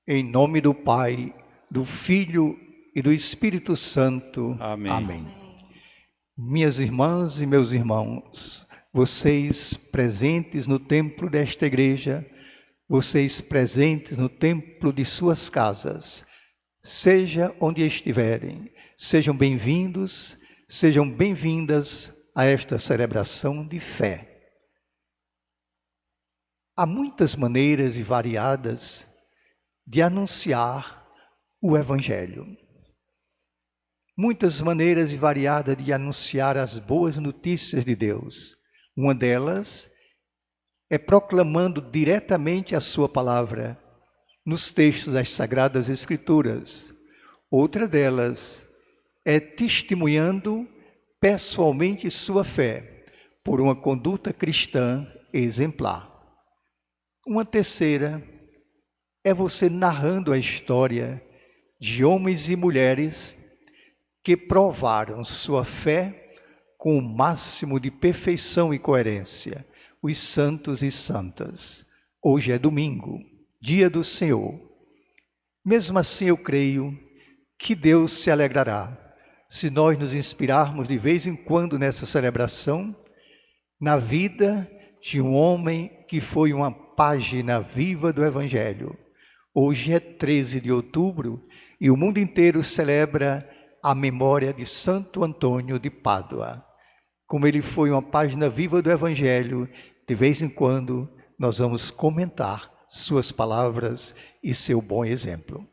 Em nome do Pai, do Filho e do Espírito Santo. Amém. Amém. Minhas irmãs e meus irmãos, vocês presentes no templo desta igreja, vocês presentes no templo de suas casas, seja onde estiverem, sejam bem-vindos, sejam bem-vindas a esta celebração de fé. Há muitas maneiras e variadas de anunciar o Evangelho. Muitas maneiras e variadas de anunciar as boas notícias de Deus. Uma delas é proclamando diretamente a sua palavra nos textos das Sagradas Escrituras. Outra delas é testemunhando pessoalmente sua fé por uma conduta cristã exemplar. Uma terceira é você narrando a história de homens e mulheres que provaram sua fé com o máximo de perfeição e coerência, os santos e santas. Hoje é domingo, dia do Senhor. Mesmo assim, eu creio que Deus se alegrará se nós nos inspirarmos de vez em quando nessa celebração na vida de um homem que foi uma página viva do Evangelho. Hoje é 13 de outubro e o mundo inteiro celebra a memória de Santo Antônio de Pádua. Como ele foi uma página viva do Evangelho, de vez em quando nós vamos comentar suas palavras e seu bom exemplo.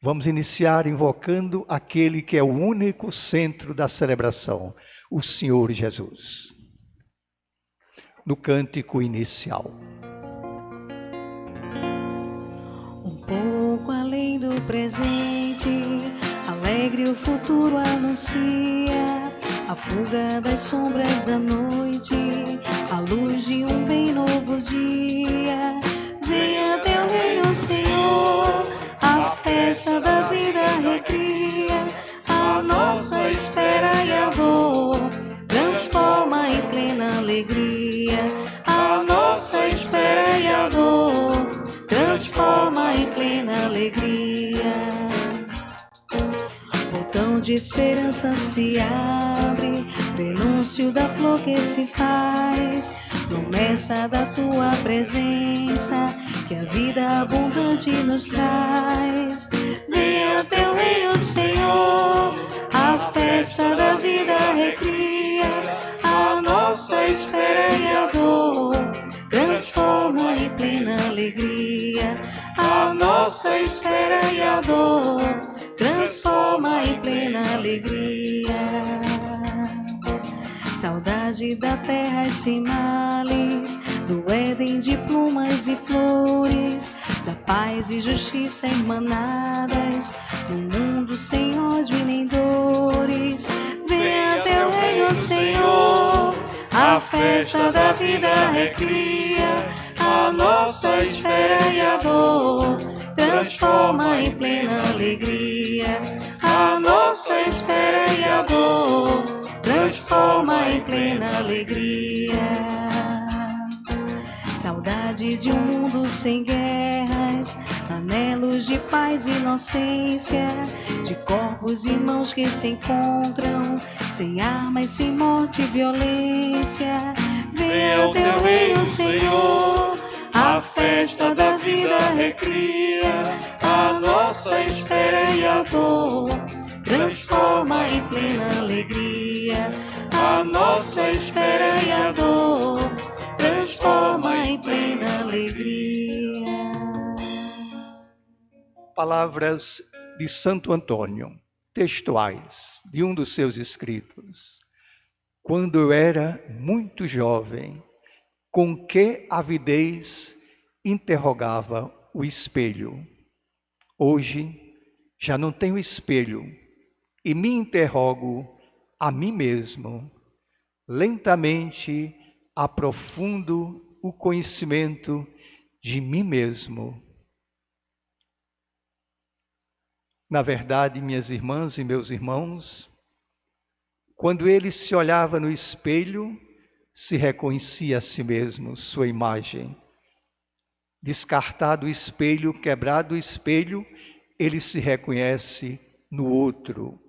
Vamos iniciar invocando aquele que é o único centro da celebração, o Senhor Jesus. No cântico inicial. Pouco além do presente, alegre o futuro anuncia, a fuga das sombras da noite, a luz de um bem novo dia. Venha teu reino, Senhor, a festa da vida recria, a nossa espera e a dor transforma em plena alegria, a nossa espera e a dor transforma em plena alegria. Botão de esperança se abre, prenúncio da flor que se faz, promessa da tua presença, que a vida abundante nos traz. Venha teu reino, Senhor, a festa da vida recria, a nossa espera e a dor transforma em plena alegria, a nossa espera e a dor transforma em plena alegria. Saudade da terra e sem males, do Éden de plumas e flores, da paz e justiça emanadas, no mundo sem ódio e nem dores. Venha teu reino, Senhor, a festa da vida recria, a nossa espera e a dor transforma em plena alegria, a nossa espera e a dor transforma em plena alegria. Saudade de um mundo sem guerras, anelos de paz e inocência, de corpos e mãos que se encontram, sem armas, sem morte e violência. Venha o teu reino, Senhor, a festa da vida recria, a nossa espera e a dor transforma em plena alegria, a nossa espera e a dor transforma em plena alegria. Palavras de Santo Antônio, textuais de um dos seus escritos. Quando eu era muito jovem, com que avidez interrogava o espelho. Hoje já não tenho espelho e me interrogo a mim mesmo. Lentamente aprofundo o conhecimento de mim mesmo. Na verdade, minhas irmãs e meus irmãos, quando ele se olhava no espelho, se reconhecia a si mesmo, sua imagem. Descartado o espelho, quebrado o espelho, ele se reconhece no outro,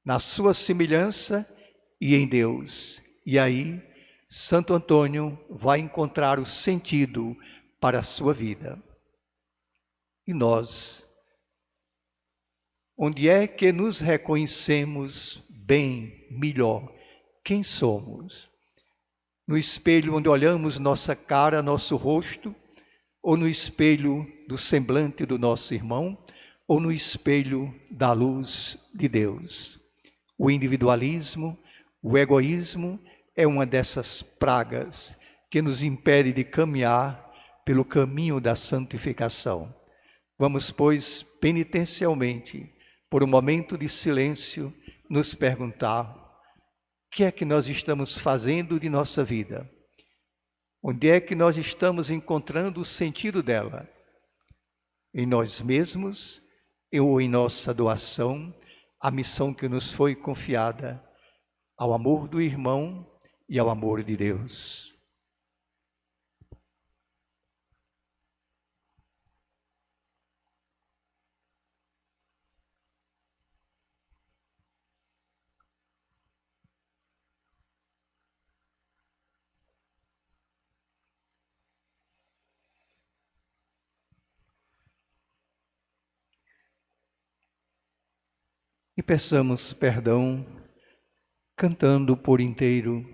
na sua semelhança e em Deus. E aí, Santo Antônio vai encontrar o sentido para a sua vida. E nós, onde é que nos reconhecemos bem, melhor? Quem somos? No espelho onde olhamos nossa cara, nosso rosto, ou no espelho do semblante do nosso irmão, ou no espelho da luz de Deus? O individualismo, o egoísmo é uma dessas pragas que nos impede de caminhar pelo caminho da santificação. Vamos, pois, penitencialmente, por um momento de silêncio, nos perguntar: o que é que nós estamos fazendo de nossa vida? Onde é que nós estamos encontrando o sentido dela? Em nós mesmos ou em nossa doação, a missão que nos foi confiada, ao amor do irmão e ao amor de Deus? E peçamos perdão, cantando por inteiro: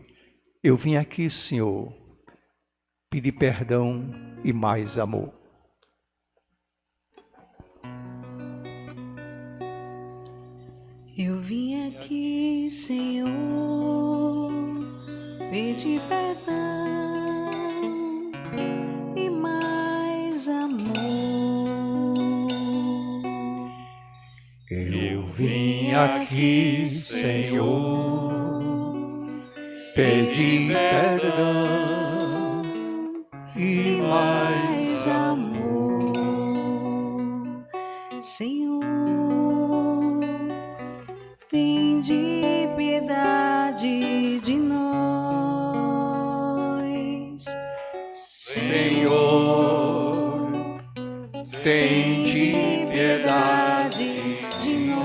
eu vim aqui, Senhor, pedir perdão e mais amor. Eu vim aqui, Senhor, pedir perdão e mais amor. Eu vim aqui, Senhor, pedir perdão e mais amor. Senhor, tende piedade de nós. Senhor, tende piedade de nós.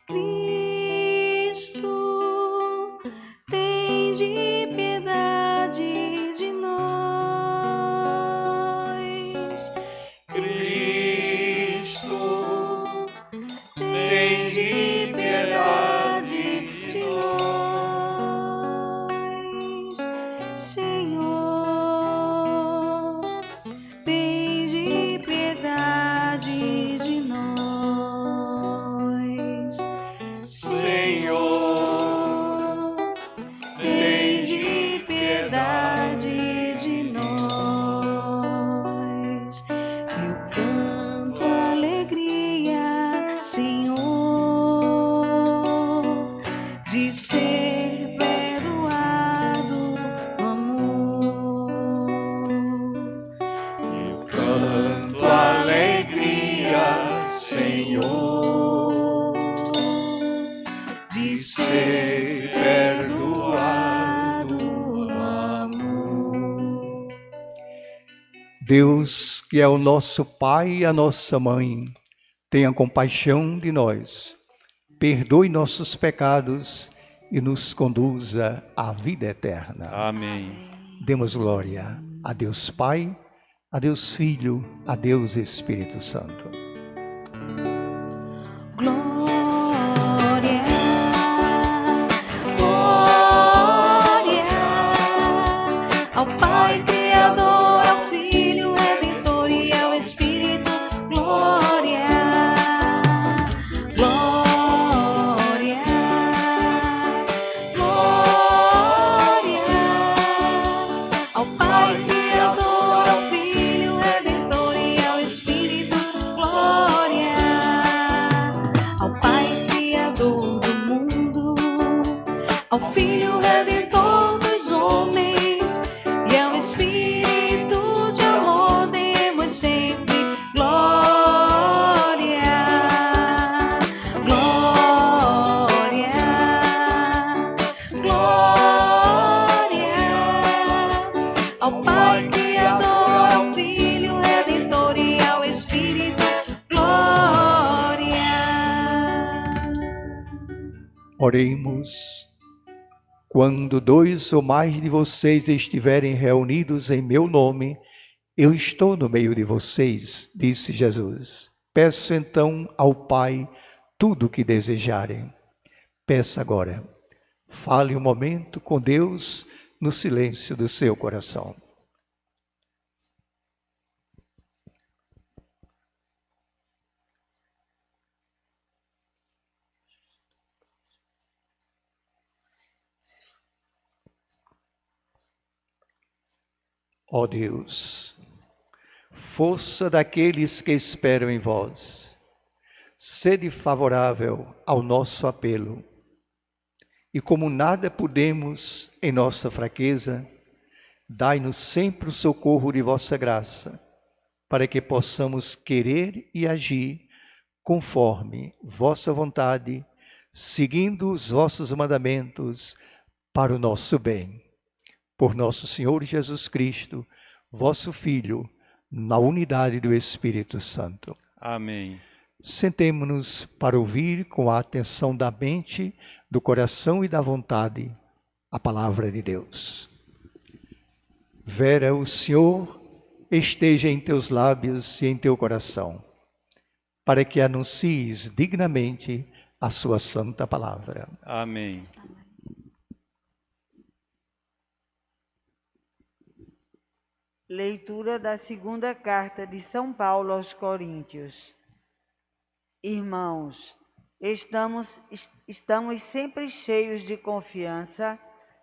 Cristo, tende piedade de nós. Cristo, tende piedade de nós. Senhor, tende piedade de nós. Senhor, tende piedade de nós. Eu canto alegria, Senhor, de ser perdoado no amor. Eu canto alegria, Senhor, de ser perdoado no amor. Deus, que é o nosso Pai e a nossa Mãe, tenha compaixão de nós, perdoe nossos pecados e nos conduza à vida eterna. Amém. Demos glória a Deus Pai, a Deus Filho, a Deus Espírito Santo. Glória, glória ao Pai Criador, ao Filho Redentor e ao Espírito. Glória, glória, glória ao Pai Criador, ao Filho Redentor e ao Espírito. Glória. Oremos. Quando 2 ou mais de vocês estiverem reunidos em meu nome, eu estou no meio de vocês, disse Jesus. Peço então ao Pai tudo o que desejarem. Peça agora. Fale um momento com Deus no silêncio do seu coração. Ó Deus, força daqueles que esperam em vós, sede favorável ao nosso apelo. E como nada podemos em nossa fraqueza, dai-nos sempre o socorro de vossa graça, para que possamos querer e agir conforme vossa vontade, seguindo os vossos mandamentos para o nosso bem. Por nosso Senhor Jesus Cristo, vosso Filho, na unidade do Espírito Santo. Amém. Sentemo-nos para ouvir com a atenção da mente, do coração e da vontade a palavra de Deus. Vera, o Senhor esteja em teus lábios e em teu coração, para que anuncies dignamente a sua santa palavra. Amém. Leitura da segunda carta de São Paulo aos Coríntios. Irmãos, estamos sempre cheios de confiança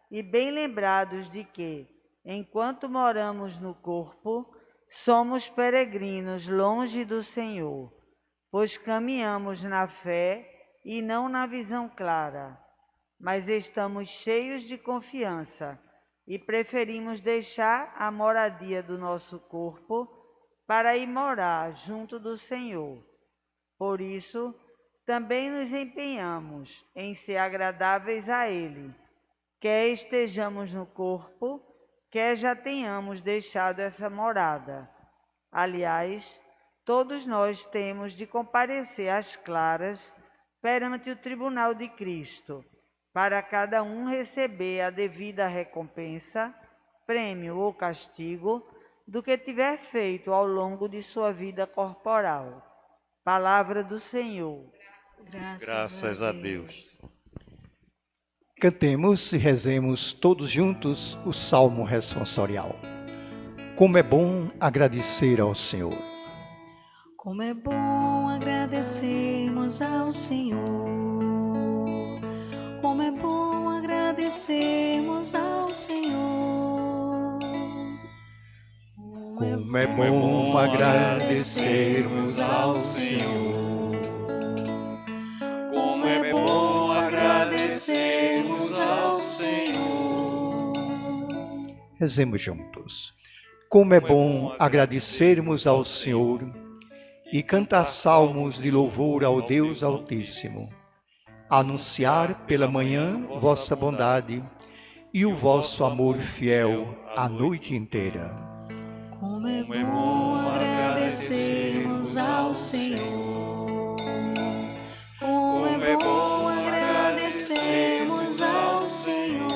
e bem lembrados de que, enquanto moramos no corpo, somos peregrinos longe do Senhor, pois caminhamos na fé e não na visão clara, mas estamos cheios de confiança e preferimos deixar a moradia do nosso corpo para ir morar junto do Senhor. Por isso, também nos empenhamos em ser agradáveis a Ele, quer estejamos no corpo, quer já tenhamos deixado essa morada. Aliás, todos nós temos de comparecer às claras perante o tribunal de Cristo, para cada um receber a devida recompensa, prêmio ou castigo, do que tiver feito ao longo de sua vida corporal. Palavra do Senhor. Graças a Deus. Cantemos e rezemos todos juntos o Salmo responsorial. Como é bom agradecer ao Senhor. Como é bom agradecermos ao Senhor. Como é bom agradecermos ao Senhor. Como é bom agradecermos ao Senhor. Como é bom agradecermos ao Senhor. Rezemos juntos. Como é bom agradecermos ao Senhor e cantar salmos de louvor ao Deus Altíssimo. Anunciar pela manhã vossa bondade e o vosso amor fiel a noite inteira. Como é bom agradecermos ao Senhor. Como é bom agradecermos ao Senhor.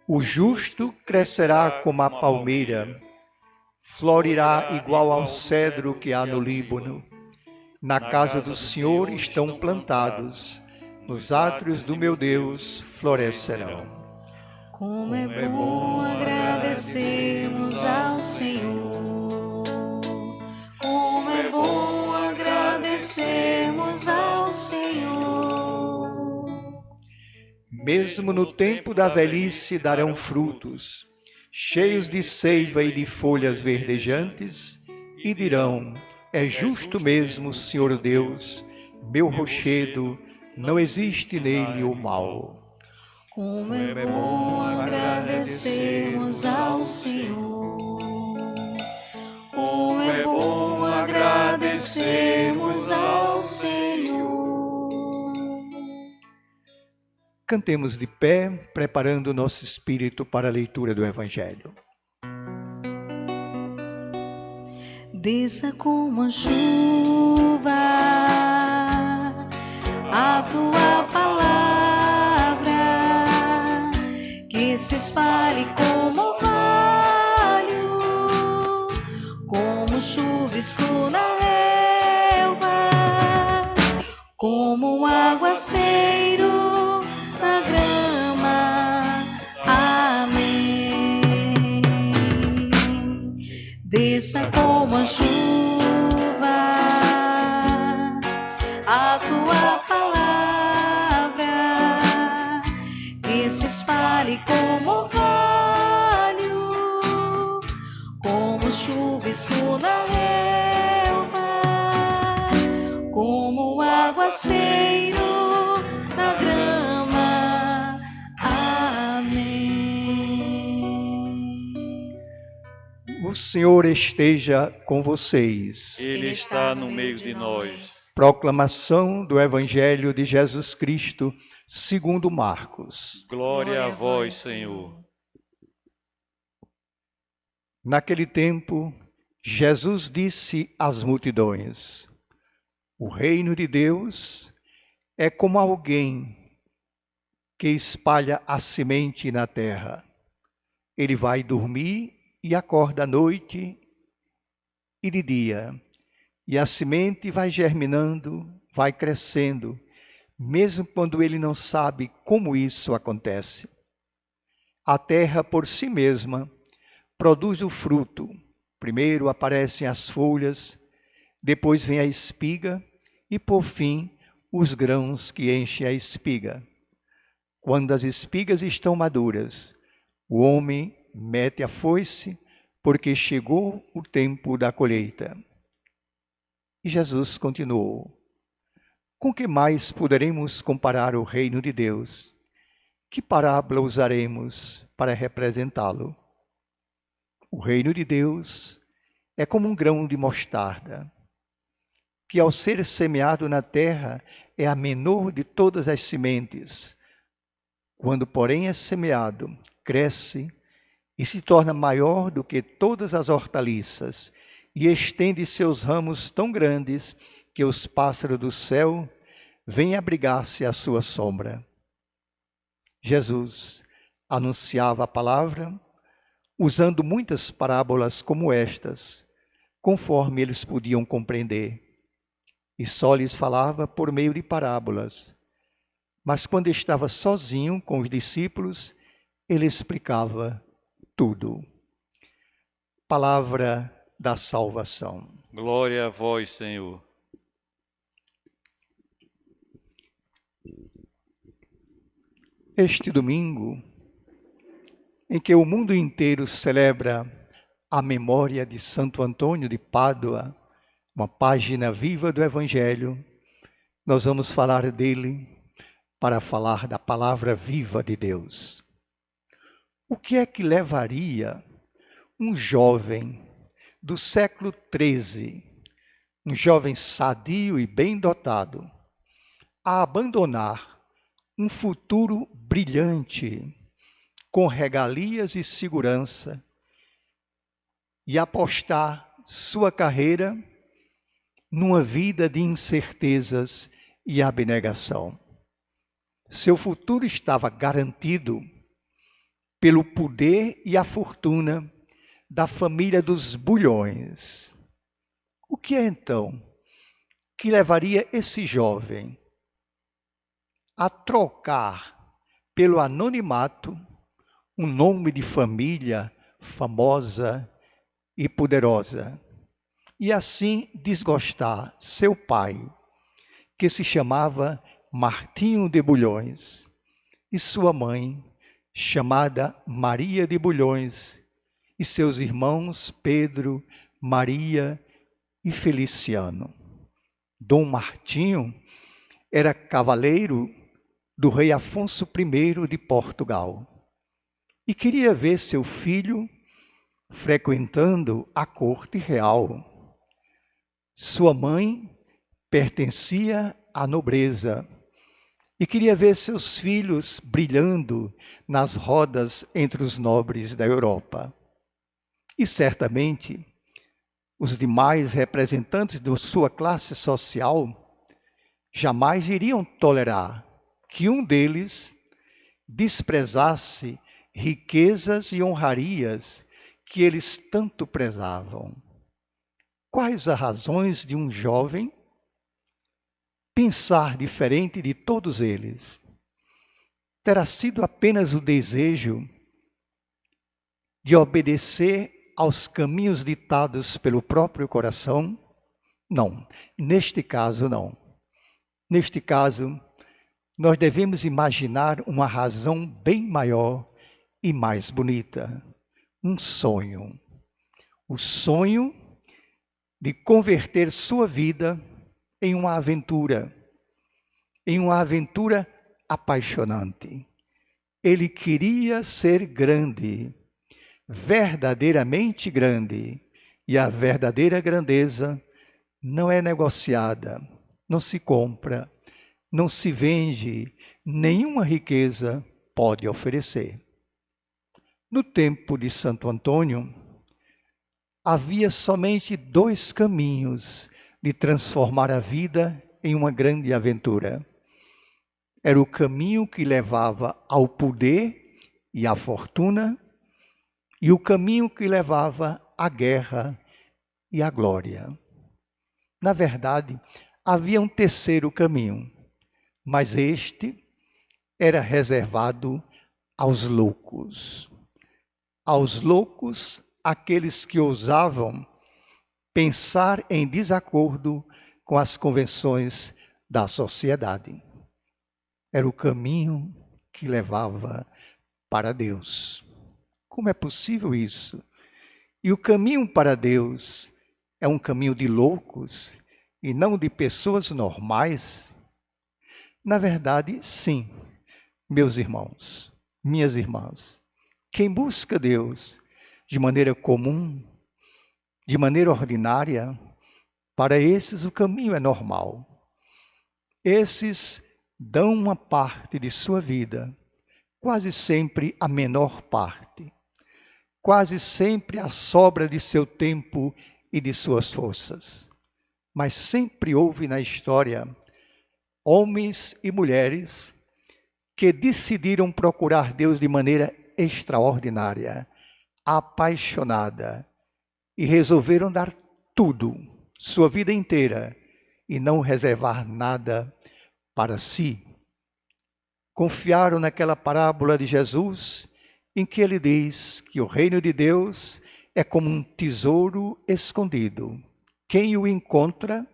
O justo crescerá como a palmeira, florirá igual ao cedro que há no Líbano. Na casa do Senhor estão plantados, nos átrios do meu Deus florescerão. Como é bom agradecermos ao Senhor. Como é bom agradecermos ao Senhor. Mesmo no tempo da velhice darão frutos, cheios de seiva e de folhas verdejantes, e dirão: é justo mesmo, Senhor Deus, meu rochedo, não existe nele o mal. Como é bom agradecermos ao Senhor. Como é bom agradecermos ao Senhor. Cantemos de pé, preparando nosso espírito para a leitura do Evangelho. Desça como a chuva, a tua palavra, que se espalhe como orvalho, como chuvisco na relva, como um aguaceiro na grama. Amém. Desça como a chuva a tua palavra, que se espalhe como orvalho, como chuvisco na relva, como aguaceiro na grama. Amém. O Senhor esteja com vocês. Ele está no meio de nós. Proclamação do Evangelho de Jesus Cristo, segundo Marcos. Glória a vós, Senhor. Naquele tempo, Jesus disse às multidões: o reino de Deus é como alguém que espalha a semente na terra. Ele vai dormir e acorda à noite e de dia, e a semente vai germinando, vai crescendo, mesmo quando ele não sabe como isso acontece. A terra por si mesma produz o fruto. Primeiro aparecem as folhas, depois vem a espiga e, por fim, os grãos que enchem a espiga. Quando as espigas estão maduras, o homem mete a foice, porque chegou o tempo da colheita. E Jesus continuou: com que mais poderemos comparar o reino de Deus? Que parábola usaremos para representá-lo? O reino de Deus é como um grão de mostarda, que ao ser semeado na terra é a menor de todas as sementes. Quando, porém, é semeado, cresce e se torna maior do que todas as hortaliças, e estende seus ramos tão grandes que os pássaros do céu vêm abrigar-se à sua sombra. Jesus anunciava a palavra usando muitas parábolas como estas, conforme eles podiam compreender, e só lhes falava por meio de parábolas. Mas quando estava sozinho com os discípulos, ele explicava tudo. Palavra da salvação. Glória a vós, Senhor. Este domingo, em que o mundo inteiro celebra a memória de Santo Antônio de Pádua, uma página viva do Evangelho, nós vamos falar dele para falar da palavra viva de Deus. O que é que levaria um jovem do século XIII, um jovem sadio e bem dotado, a abandonar um futuro brilhante, com regalias e segurança, e apostar sua carreira numa vida de incertezas e abnegação? Seu futuro estava garantido pelo poder e a fortuna da família dos Bulhões. O que é então que levaria esse jovem a trocar pelo anonimato um nome de família famosa e poderosa, e assim desgostar seu pai, que se chamava Martinho de Bulhões, e sua mãe, chamada Maria de Bulhões, e seus irmãos Pedro, Maria e Feliciano. Dom Martinho era cavaleiro do rei Afonso I de Portugal e queria ver seu filho frequentando a corte real. Sua mãe pertencia à nobreza e queria ver seus filhos brilhando nas rodas entre os nobres da Europa. E certamente os demais representantes de sua classe social jamais iriam tolerar que um deles desprezasse riquezas e honrarias que eles tanto prezavam. Quais as razões de um jovem pensar diferente de todos eles? Terá sido apenas o desejo de obedecer aos caminhos ditados pelo próprio coração? Não, neste caso não. Neste caso, nós devemos imaginar uma razão bem maior e mais bonita. Um sonho. O sonho de converter sua vida em uma aventura apaixonante. Ele queria ser grande, verdadeiramente grande, e a verdadeira grandeza não é negociada, não se compra, não se vende, nenhuma riqueza pode oferecer. No tempo de Santo Antônio, havia somente 2 caminhos de transformar a vida em uma grande aventura. Era o caminho que levava ao poder e à fortuna, e o caminho que levava à guerra e à glória. Na verdade, havia um terceiro caminho, mas este era reservado aos loucos. Aos loucos, aqueles que ousavam pensar em desacordo com as convenções da sociedade. Era o caminho que levava para Deus. Como é possível isso? E o caminho para Deus é um caminho de loucos e não de pessoas normais? Na verdade, sim, meus irmãos, minhas irmãs. Quem busca Deus de maneira comum, de maneira ordinária, para esses o caminho é normal. Esses dão uma parte de sua vida, quase sempre a menor parte, quase sempre a sobra de seu tempo e de suas forças. Mas sempre houve na história homens e mulheres que decidiram procurar Deus de maneira extraordinária, apaixonada, e resolveram dar tudo, sua vida inteira, e não reservar nada para si. Confiaram naquela parábola de Jesus, em que ele diz que o reino de Deus é como um tesouro escondido. Quem o encontra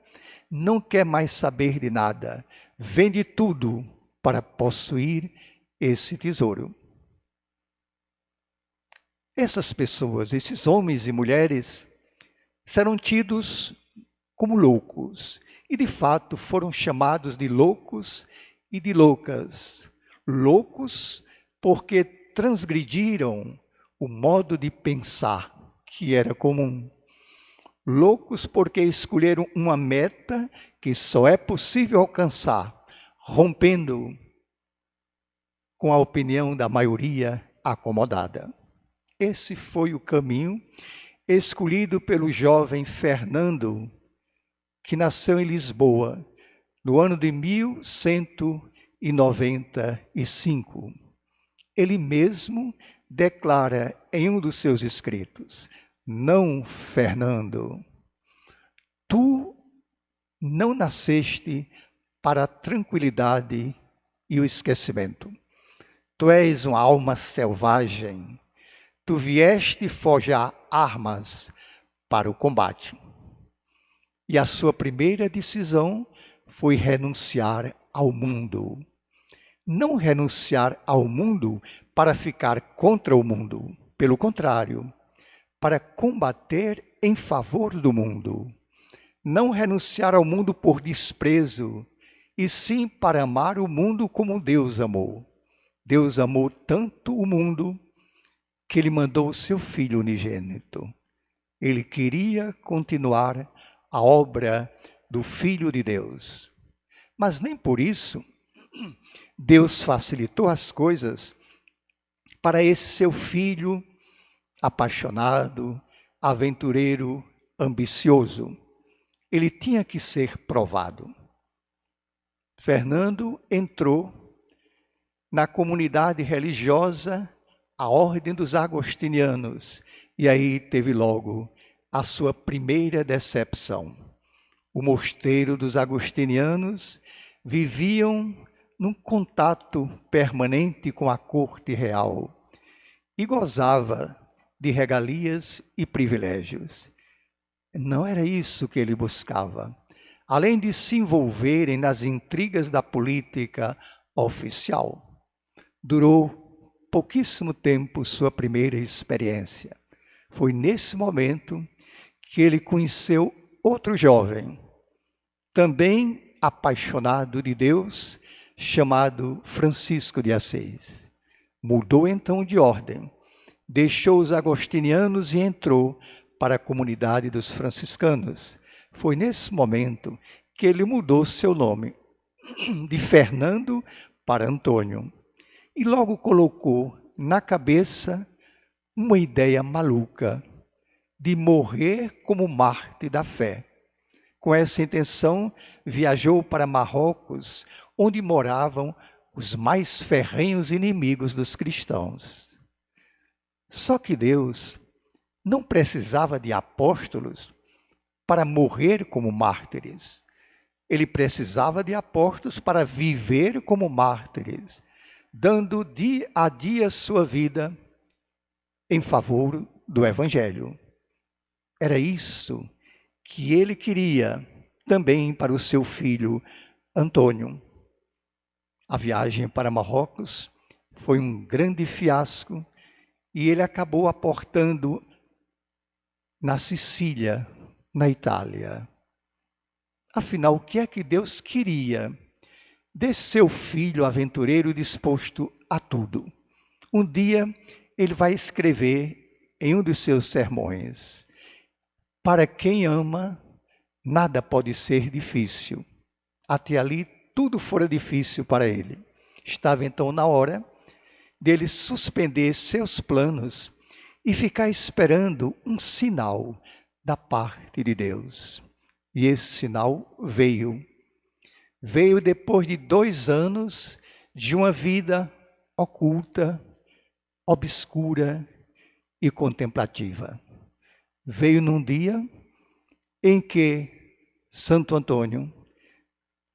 não quer mais saber de nada, vende tudo para possuir esse tesouro. Essas pessoas, esses homens e mulheres, serão tidos como loucos, e de fato foram chamados de loucos e de loucas. Loucos porque transgrediram o modo de pensar que era comum. Loucos porque escolheram uma meta que só é possível alcançar, rompendo com a opinião da maioria acomodada. Esse foi o caminho escolhido pelo jovem Fernando, que nasceu em Lisboa, no ano de 1195. Ele mesmo declara em um dos seus escritos: não, Fernando, tu não nasceste para a tranquilidade e o esquecimento. Tu és uma alma selvagem. Tu vieste forjar armas para o combate. E a sua primeira decisão foi renunciar ao mundo. Não renunciar ao mundo para ficar contra o mundo. Pelo contrário, para combater em favor do mundo. Não renunciar ao mundo por desprezo, e sim para amar o mundo como Deus amou. Deus amou tanto o mundo que ele mandou o seu Filho unigênito. Ele queria continuar a obra do Filho de Deus. Mas nem por isso Deus facilitou as coisas para esse seu filho apaixonado, aventureiro, ambicioso. Ele tinha que ser provado. Fernando entrou na comunidade religiosa, a Ordem dos Agostinianos, e aí teve logo a sua primeira decepção. O mosteiro dos Agostinianos viviam num contato permanente com a corte real e gozava de regalias e privilégios. Não era isso que ele buscava. Além de se envolverem nas intrigas da política oficial, durou pouquíssimo tempo sua primeira experiência. Foi nesse momento que ele conheceu outro jovem, também apaixonado de Deus, chamado Francisco de Assis. Mudou então de ordem, deixou os agostinianos e entrou para a comunidade dos franciscanos. Foi nesse momento que ele mudou seu nome de Fernando para Antônio e logo colocou na cabeça uma ideia maluca de morrer como mártir da fé. Com essa intenção, viajou para Marrocos, onde moravam os mais ferrenhos inimigos dos cristãos. Só que Deus não precisava de apóstolos para morrer como mártires. Ele precisava de apóstolos para viver como mártires, dando dia a dia sua vida em favor do Evangelho. Era isso que ele queria também para o seu filho Antônio. A viagem para Marrocos foi um grande fiasco e ele acabou aportando na Sicília, na Itália. Afinal, o que é que Deus queria de seu filho aventureiro disposto a tudo? Um dia ele vai escrever em um dos seus sermões: para quem ama, nada pode ser difícil. Até ali, tudo fora difícil para ele. Estava então na hora dele suspender seus planos e ficar esperando um sinal da parte de Deus. E esse sinal veio. Veio depois de 2 anos de uma vida oculta, obscura e contemplativa. Veio num dia em que Santo Antônio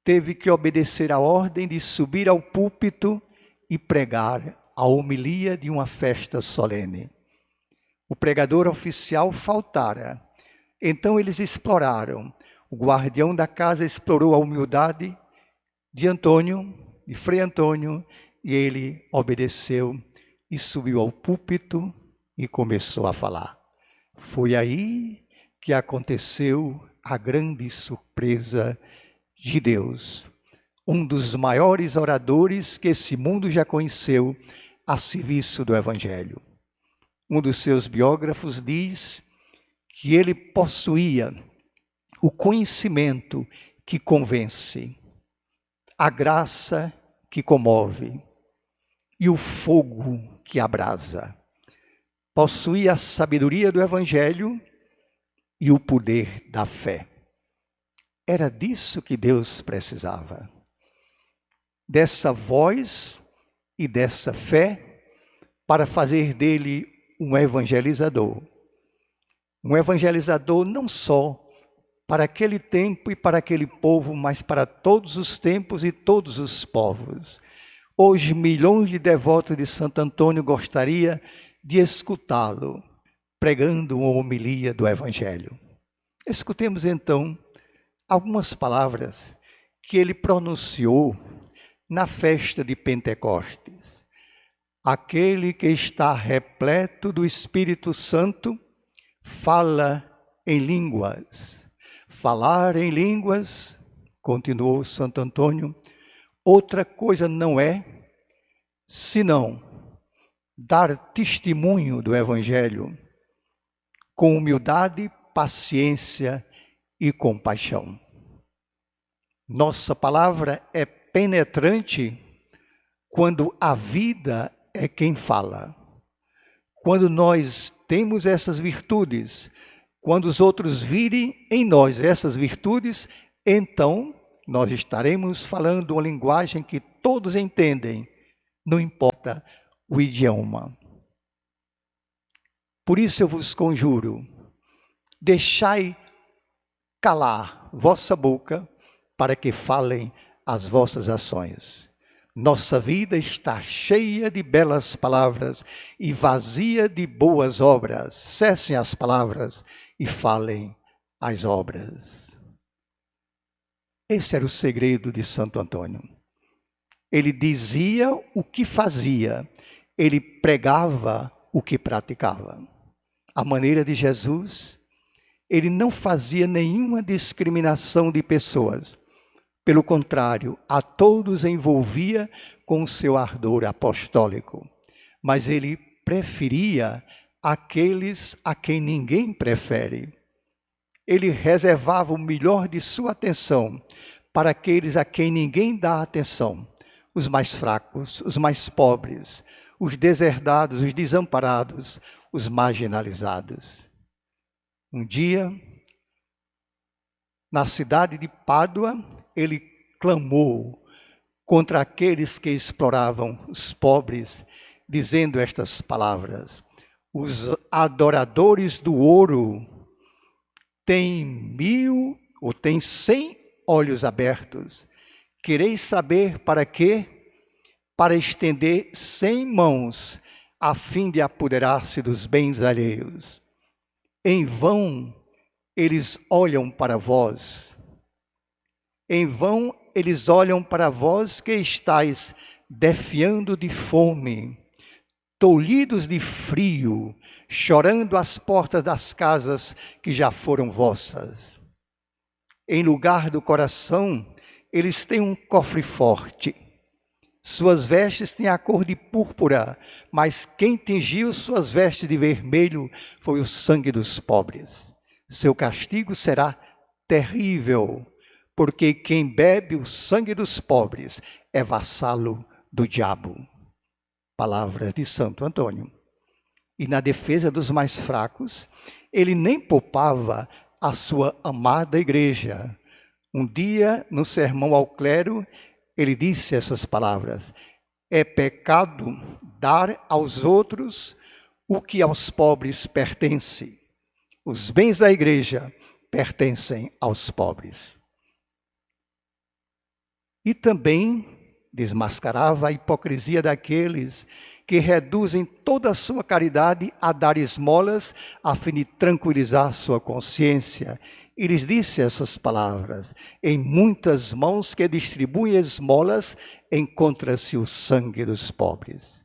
teve que obedecer a ordem de subir ao púlpito e pregar a homilia de uma festa solene. O pregador oficial faltara. Então eles exploraram. O guardião da casa explorou a humildade de Antônio, de Frei Antônio, e ele obedeceu e subiu ao púlpito e começou a falar. Foi aí que aconteceu a grande surpresa de Deus. Um dos maiores oradores que esse mundo já conheceu a serviço do Evangelho. Um dos seus biógrafos diz que ele possuía o conhecimento que convence, a graça que comove e o fogo que abrasa. Possuía a sabedoria do Evangelho e o poder da fé. Era disso que Deus precisava. Dessa voz e dessa fé para fazer dele um evangelizador. Um evangelizador não só para aquele tempo e para aquele povo, mas para todos os tempos e todos os povos. Hoje, milhões de devotos de Santo Antônio gostaria de escutá-lo pregando uma homilia do Evangelho. Escutemos então algumas palavras que ele pronunciou na festa de Pentecostes. Aquele que está repleto do Espírito Santo fala em línguas. Falar em línguas, continuou Santo Antônio, outra coisa não é, senão dar testemunho do Evangelho com humildade, paciência e compaixão. Nossa palavra é penetrante quando a vida é quem fala. Quando nós temos essas virtudes, quando os outros virem em nós essas virtudes, então nós estaremos falando uma linguagem que todos entendem, não importa o idioma. Por isso eu vos conjuro, deixai calar vossa boca, para que falem as vossas ações. Nossa vida está cheia de belas palavras e vazia de boas obras. Cessem as palavras e falem as obras. Esse era o segredo de Santo Antônio. Ele dizia o que fazia, ele pregava o que praticava. A maneira de Jesus, ele não fazia nenhuma discriminação de pessoas. Pelo contrário, a todos envolvia com o seu ardor apostólico. Mas ele preferia aqueles a quem ninguém prefere. Ele reservava o melhor de sua atenção para aqueles a quem ninguém dá atenção. Os mais fracos, os mais pobres, os deserdados, os desamparados, os marginalizados. Um dia, na cidade de Pádua, ele clamou contra aqueles que exploravam os pobres, dizendo estas palavras: os adoradores do ouro têm 1000 ou têm 100 olhos abertos. Quereis saber para quê? Para estender 100 mãos, a fim de apoderar-se dos bens alheios. Em vão eles olham para vós. Em vão eles olham para vós que estáis defiando de fome, tolhidos de frio, chorando às portas das casas que já foram vossas. Em lugar do coração, eles têm um cofre forte. Suas vestes têm a cor de púrpura, mas quem tingiu suas vestes de vermelho foi o sangue dos pobres. Seu castigo será terrível, porque quem bebe o sangue dos pobres é vassalo do diabo. Palavras de Santo Antônio. E na defesa dos mais fracos, ele nem poupava a sua amada igreja. Um dia, no sermão ao clero, ele disse essas palavras: é pecado dar aos outros o que aos pobres pertence. Os bens da igreja pertencem aos pobres. E também desmascarava a hipocrisia daqueles que reduzem toda a sua caridade a dar esmolas a fim de tranquilizar sua consciência. E lhes disse essas palavras: em muitas mãos que distribuem esmolas encontra-se o sangue dos pobres.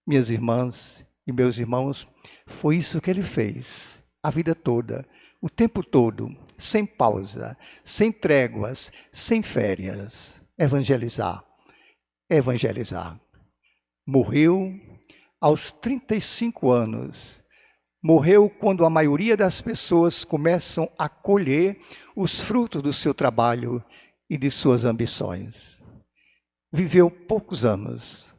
Minhas irmãs e meus irmãos, foi isso que ele fez a vida toda, o tempo todo, sem pausa, sem tréguas, sem férias. Evangelizar, evangelizar. Morreu aos 35 anos. Morreu quando a maioria das pessoas começam a colher os frutos do seu trabalho e de suas ambições. Viveu poucos anos,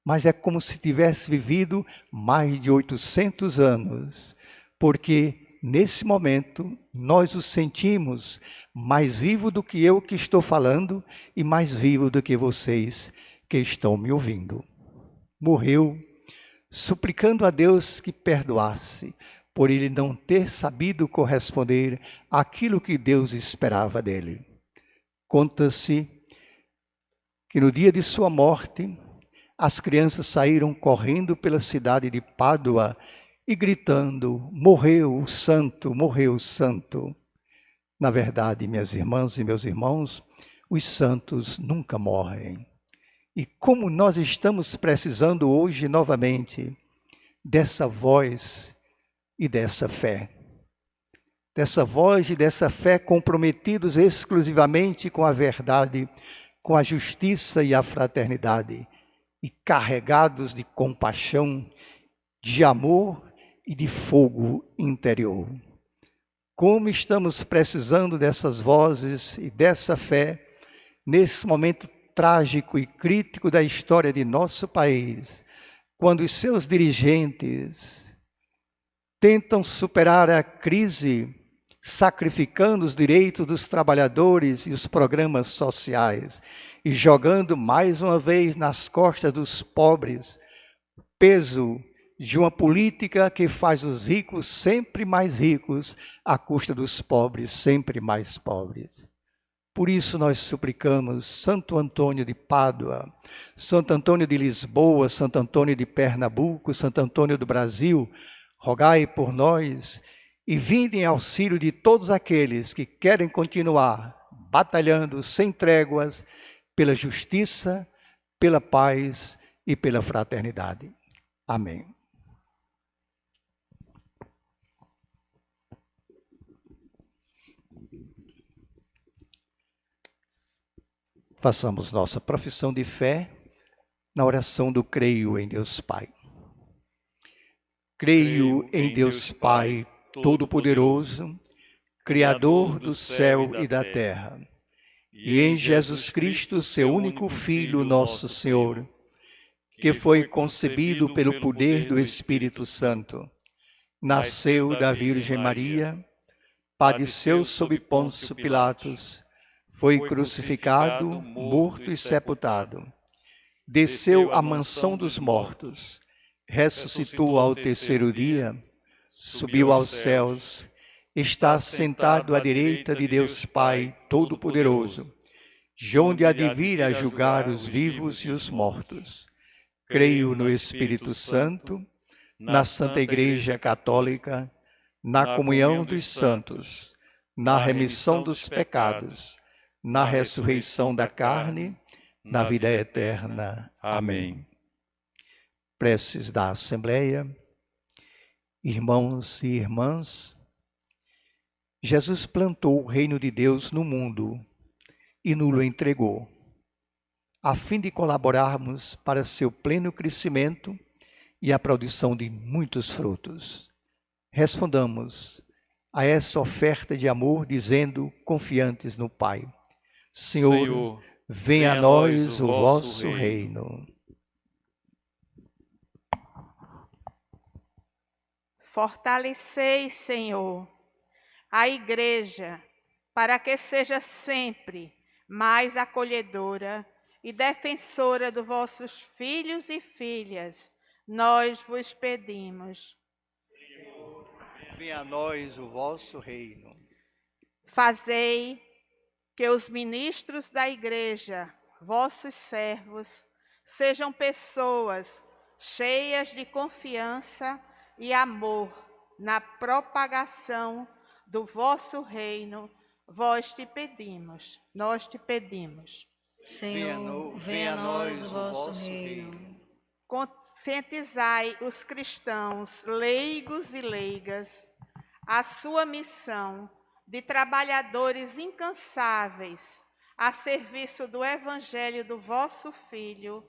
mas é como se tivesse vivido mais de 800 anos, porque nesse momento nós o sentimos mais vivo do que eu que estou falando e mais vivo do que vocês que estão me ouvindo. Morreu suplicando a Deus que perdoasse, por ele não ter sabido corresponder àquilo que Deus esperava dele. Conta-se que no dia de sua morte, as crianças saíram correndo pela cidade de Pádua e gritando: morreu o santo, morreu o santo. Na verdade, minhas irmãs e meus irmãos, os santos nunca morrem. E como nós estamos precisando hoje novamente dessa voz e dessa fé. Dessa voz e dessa fé comprometidos exclusivamente com a verdade, com a justiça e a fraternidade, e carregados de compaixão, de amor e de fogo interior. Como estamos precisando dessas vozes e dessa fé nesse momento trágico e crítico da história de nosso país, quando os seus dirigentes tentam superar a crise sacrificando os direitos dos trabalhadores e os programas sociais e jogando mais uma vez nas costas dos pobres o peso de uma política que faz os ricos sempre mais ricos à custa dos pobres sempre mais pobres. Por isso nós suplicamos Santo Antônio de Pádua, Santo Antônio de Lisboa, Santo Antônio de Pernambuco, Santo Antônio do Brasil, rogai por nós e vinde em auxílio de todos aqueles que querem continuar batalhando sem tréguas pela justiça, pela paz e pela fraternidade. Amém. Façamos nossa profissão de fé na oração do creio em Deus Pai. Creio em Deus Pai Todo-Poderoso, Criador do céu e da terra, e em Jesus Cristo, seu único Filho, nosso Senhor, que foi concebido pelo poder do Espírito Santo, nasceu da Virgem Maria, padeceu sob Pôncio Pilatos, foi crucificado, morto e sepultado. Desceu à mansão dos mortos, ressuscitou ao terceiro dia, subiu aos céus, está sentado à direita de Deus Pai Todo-Poderoso, de onde há de vir a julgar os vivos e os mortos. Creio no Espírito Santo, na Santa Igreja Católica, na comunhão dos santos, na remissão dos pecados, na ressurreição da carne, na vida eterna. Amém. Preces da Assembleia. Irmãos e irmãs, Jesus plantou o reino de Deus no mundo e nos entregou, a fim de colaborarmos para seu pleno crescimento e a produção de muitos frutos. Respondamos a essa oferta de amor, dizendo, confiantes no Pai: Senhor, venha a nós o vosso reino. Fortalecei, Senhor, a Igreja, para que seja sempre mais acolhedora e defensora dos vossos filhos e filhas. Nós vos pedimos. Senhor, venha a nós o vosso reino. Fazei que os ministros da Igreja, vossos servos, sejam pessoas cheias de confiança e amor na propagação do vosso reino. Nós te pedimos. Senhor, venha a nós o vosso reino. Conscientizai os cristãos, leigos e leigas, a sua missão de trabalhadores incansáveis a serviço do Evangelho do vosso Filho.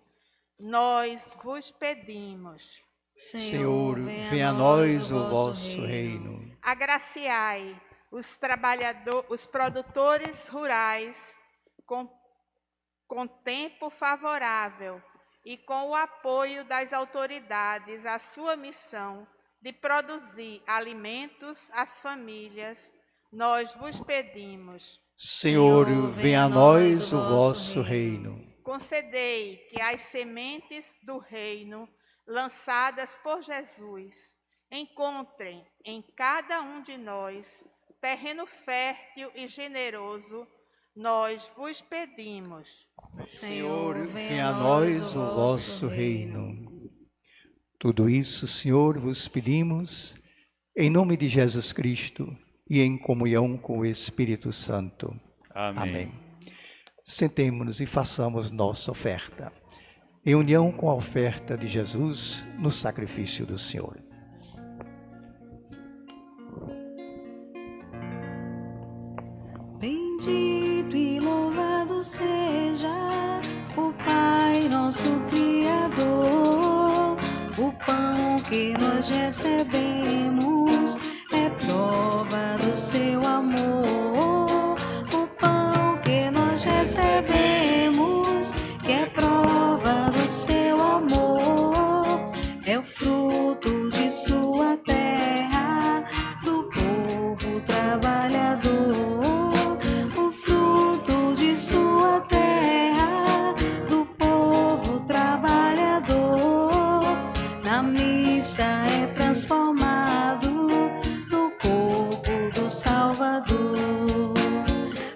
Nós vos pedimos. Senhor, venha a nós o vosso reino. Agraciai os produtores rurais com tempo favorável e com o apoio das autoridades à sua missão de produzir alimentos às famílias. Nós vos pedimos. Senhor, venha a nós o vosso reino. Concedei que as sementes do reino lançadas por Jesus encontrem em cada um de nós terreno fértil e generoso. Nós vos pedimos. Senhor, venha a nós o vosso reino. Tudo isso, Senhor, vos pedimos em nome de Jesus Cristo e em comunhão com o Espírito Santo. Amém. Sentemo-nos e façamos nossa oferta, em união com a oferta de Jesus no sacrifício do Senhor. Bendito e louvado seja o Pai, nosso Criador. O pão que nós recebemos é prova do seu amor. O pão que nós recebemos, que é prova do seu amor, é o fruto de sua terra, do povo trabalhador. missa é transformado no corpo do Salvador.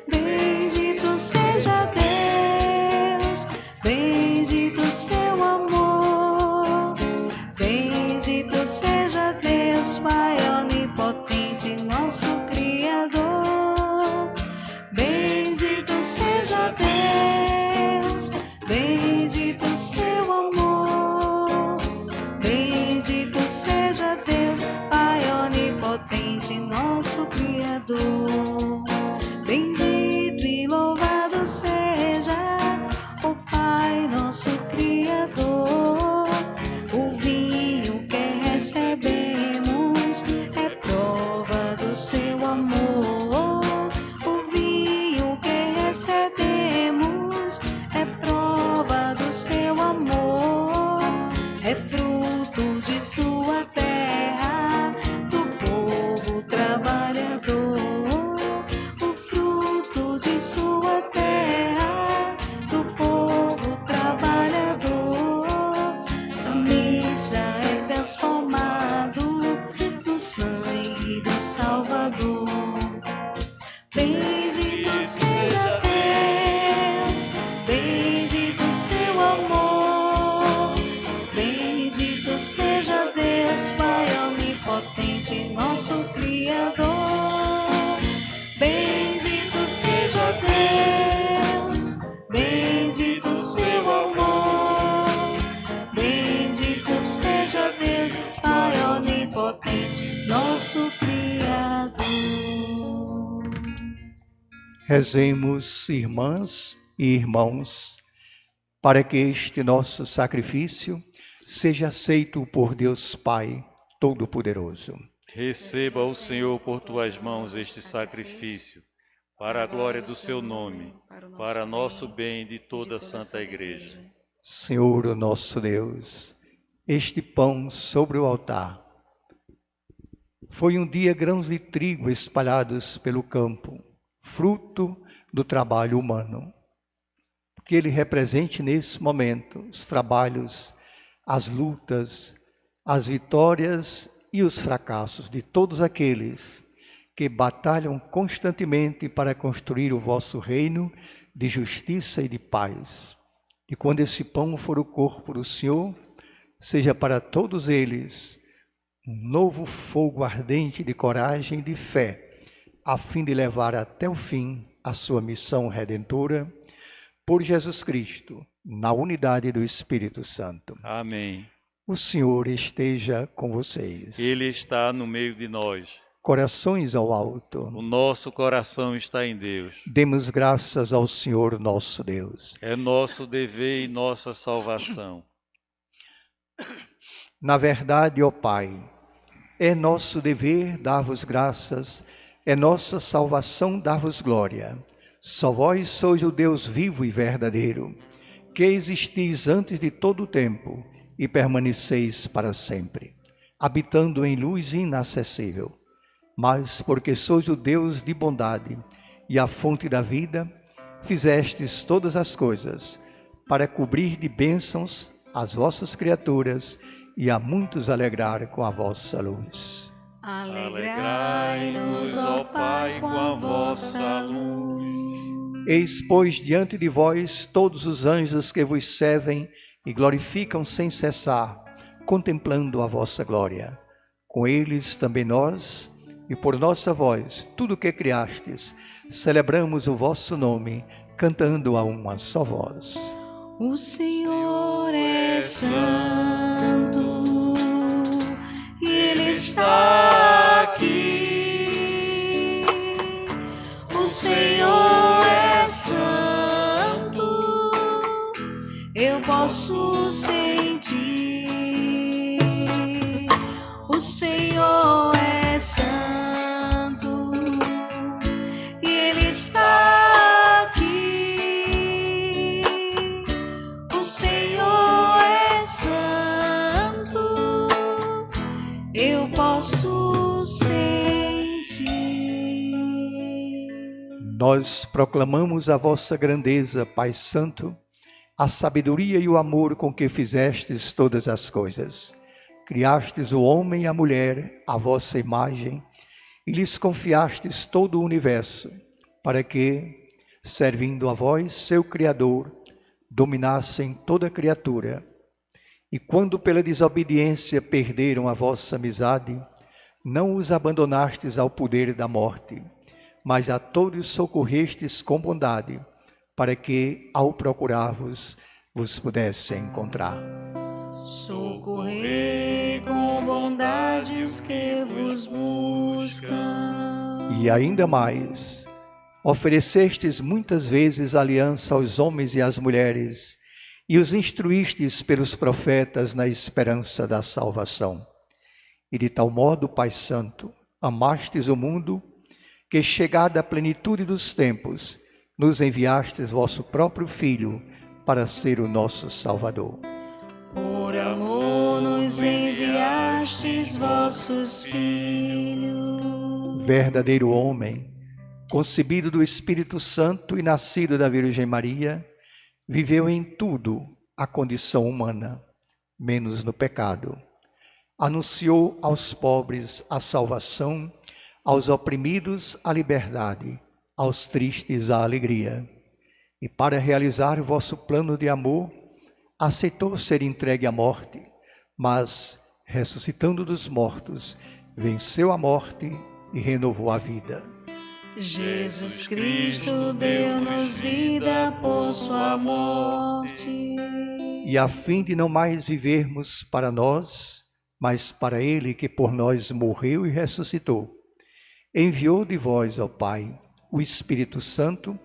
Bendito seja Deus, bendito seu amor. Bendito seja Deus, Pai onipotente, nosso Criador. Bendito seja Deus, bendito seu amor. Bendito seja Deus, Pai onipotente, nosso Criador. Bendito e louvado seja o Pai, nosso Criador. O vinho que recebemos é prova do seu amor. O vinho que recebemos é prova do seu amor. É fruto de sua terra, do povo trabalhador. O fruto de sua terra, do povo trabalhador. A missa é transformado no sangue do Salvador. Bendito seja Deus, bendito seu amor. Bendito seja Deus, Pai onipotente, nosso Criador. Bendito seja Deus, bendito seu amor. Bendito seja Deus, Pai onipotente, nosso Criador. Rezemos, irmãs e irmãos, para que este nosso sacrifício seja aceito por Deus Pai Todo-Poderoso. Receba o Senhor por tuas mãos este sacrifício, para a glória do seu nome, para nosso bem e de toda a Santa Igreja. Senhor, o nosso Deus, este pão sobre o altar foi um dia grãos de trigo espalhados pelo campo, fruto do trabalho humano. Que ele represente nesse momento os trabalhos, as lutas, as vitórias e os fracassos de todos aqueles que batalham constantemente para construir o vosso reino de justiça e de paz. E quando esse pão for o corpo do Senhor, seja para todos eles um novo fogo ardente de coragem e de fé, a fim de levar até o fim a sua missão redentora, por Jesus Cristo, na unidade do Espírito Santo. Amém. O Senhor esteja com vocês. Ele está no meio de nós. Corações ao alto. O nosso coração está em Deus. Demos graças ao Senhor nosso Deus. É nosso dever e nossa salvação. Na verdade, ó Pai, é nosso dever dar-vos graças, é nossa salvação dar-vos glória. Só vós sois o Deus vivo e verdadeiro, que existis antes de todo o tempo e permaneceis para sempre, habitando em luz inacessível. Mas porque sois o Deus de bondade e a fonte da vida, fizestes todas as coisas para cobrir de bênçãos as vossas criaturas e a muitos alegrar com a vossa luz. Alegrai-nos, ó Pai, com a vossa luz. Eis, pois, diante de vós todos os anjos que vos servem e glorificam sem cessar, contemplando a vossa glória. Com eles também nós, e por nossa voz, tudo o que criastes, celebramos o vosso nome, cantando a uma só voz. O Senhor é santo, e Ele está aqui. O Senhor é santo, eu posso sentir. O Senhor é santo, e Ele está aqui. O Senhor é santo, eu posso sentir. Nós proclamamos a vossa grandeza, Pai Santo, a sabedoria e o amor com que fizestes todas as coisas. criastes o homem e a mulher à vossa imagem, e lhes confiastes todo o universo, para que, servindo a vós, seu Criador, dominassem toda criatura. E quando pela desobediência perderam a vossa amizade, não os abandonastes ao poder da morte, mas a todos socorrestes com bondade, para que, ao procurar-vos, vos pudessem encontrar. Socorrei com bondade os que vos buscam. E ainda mais, oferecestes muitas vezes aliança aos homens e às mulheres, e os instruístes pelos profetas na esperança da salvação. E de tal modo, Pai Santo, amastes o mundo, que chegada a plenitude dos tempos, nos enviastes vosso próprio Filho para ser o nosso Salvador. Por amor nos enviastes vossos filhos. Verdadeiro homem, concebido do Espírito Santo e nascido da Virgem Maria, viveu em tudo a condição humana, menos no pecado. Anunciou aos pobres a salvação, aos oprimidos a liberdade, aos tristes a alegria. E para realizar o vosso plano de amor, aceitou ser entregue à morte, mas, ressuscitando dos mortos, venceu a morte e renovou a vida. Jesus Cristo deu-nos vida por sua morte. E a fim de não mais vivermos para nós, mas para Ele que por nós morreu e ressuscitou, enviou de vós, ó Pai, o Espírito Santo,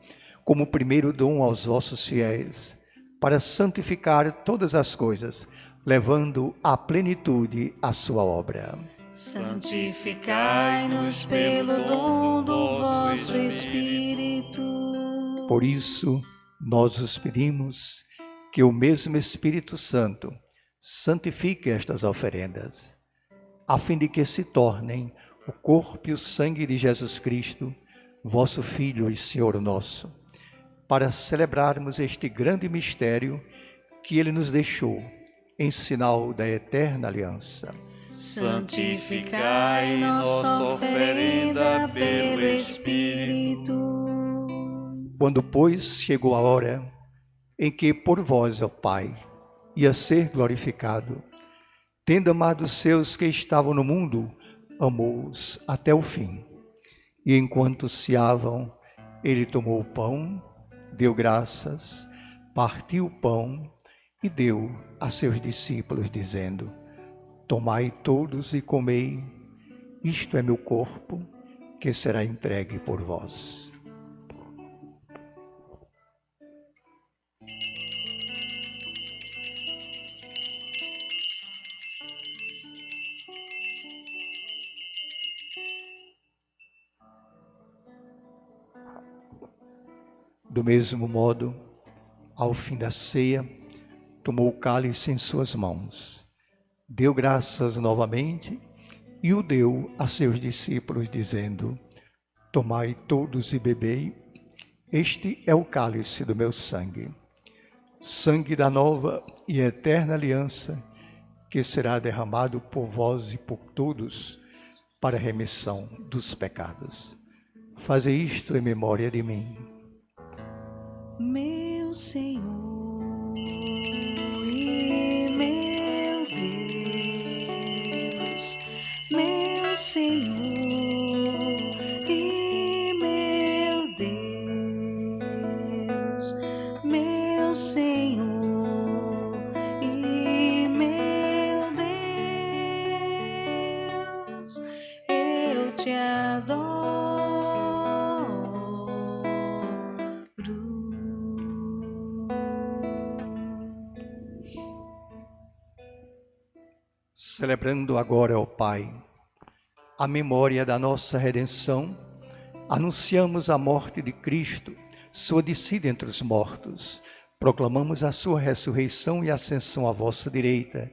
como primeiro dom aos vossos fiéis, para santificar todas as coisas, levando à plenitude a sua obra. Santificai-nos pelo dom do vosso Espírito. Por isso, nós os pedimos que o mesmo Espírito Santo santifique estas oferendas, a fim de que se tornem o corpo e o sangue de Jesus Cristo, vosso Filho e Senhor nosso, para celebrarmos este grande mistério que Ele nos deixou, em sinal da eterna aliança. Santificai nossa oferenda pelo Espírito. Quando, pois, chegou a hora em que por vós, ó Pai, ia ser glorificado, tendo amado os seus que estavam no mundo, amou-os até o fim. E enquanto ceavam, ele tomou o pão, deu graças, partiu o pão e deu a seus discípulos, dizendo: tomai todos e comei, isto é meu corpo, que será entregue por vós. Do mesmo modo, ao fim da ceia, tomou o cálice em suas mãos, deu graças novamente e o deu a seus discípulos, dizendo: tomai todos e bebei, este é o cálice do meu sangue, sangue da nova e eterna aliança, que será derramado por vós e por todos para a remissão dos pecados. Fazei isto em memória de mim. Meu Senhor e meu Deus, meu Senhor e meu Deus, meu Senhor e meu Deus, eu te adoro. Celebrando agora, ó Pai, a memória da nossa redenção, anunciamos a morte de Cristo, sua descida entre os mortos, proclamamos a sua ressurreição e ascensão à vossa direita,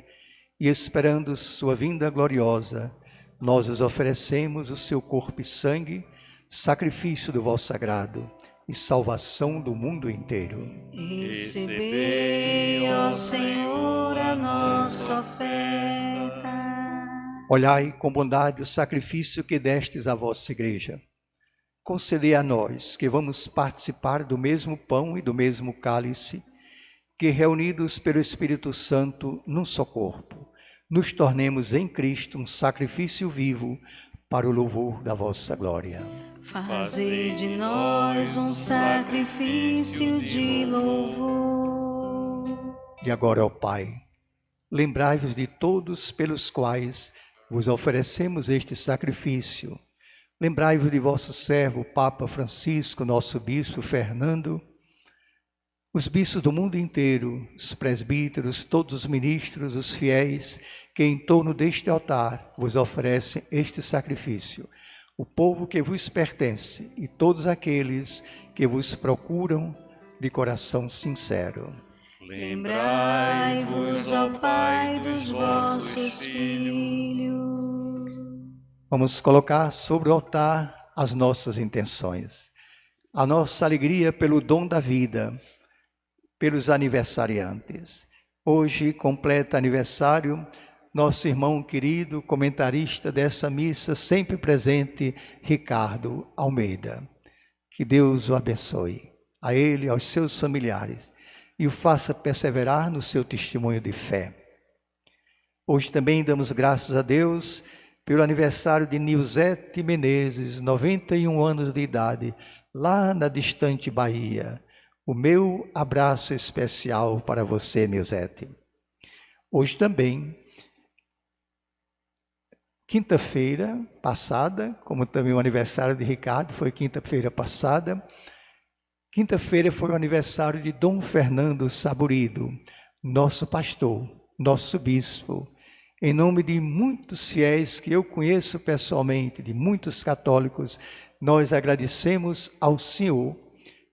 e esperando sua vinda gloriosa, nós os oferecemos o seu corpo e sangue, sacrifício do vosso sagrado e salvação do mundo inteiro. Recebei, ó Senhor, a nossa oferta. Olhai com bondade o sacrifício que destes à vossa igreja. Concedei a nós, que vamos participar do mesmo pão e do mesmo cálice, que reunidos pelo Espírito Santo num só corpo, nos tornemos em Cristo um sacrifício vivo para o louvor da vossa glória. Fazei de nós um sacrifício de louvor. E agora, ó Pai, lembrai-vos de todos pelos quais vos oferecemos este sacrifício. Lembrai-vos de vosso servo, o Papa Francisco, nosso bispo Fernando, os bispos do mundo inteiro, os presbíteros, todos os ministros, os fiéis, que em torno deste altar vos oferecem este sacrifício, o povo que vos pertence e todos aqueles que vos procuram de coração sincero. Lembrai-vos, ó Pai, dos vossos filhos. Vamos colocar sobre o altar as nossas intenções, a nossa alegria pelo dom da vida, pelos aniversariantes. Hoje completa aniversário nosso irmão querido, comentarista dessa missa, sempre presente, Ricardo Almeida. Que Deus o abençoe, a ele e aos seus familiares, e o faça perseverar no seu testemunho de fé. Hoje também damos graças a Deus pelo aniversário de Nilzete Menezes, 91 anos de idade, lá na distante Bahia. O meu abraço especial para você, Nilzete. Hoje também, quinta-feira passada, como também o aniversário de Ricardo foi quinta-feira passada, quinta-feira foi o aniversário de Dom Fernando Saburido, nosso pastor, nosso bispo. Em nome de muitos fiéis que eu conheço pessoalmente, de muitos católicos, nós agradecemos ao Senhor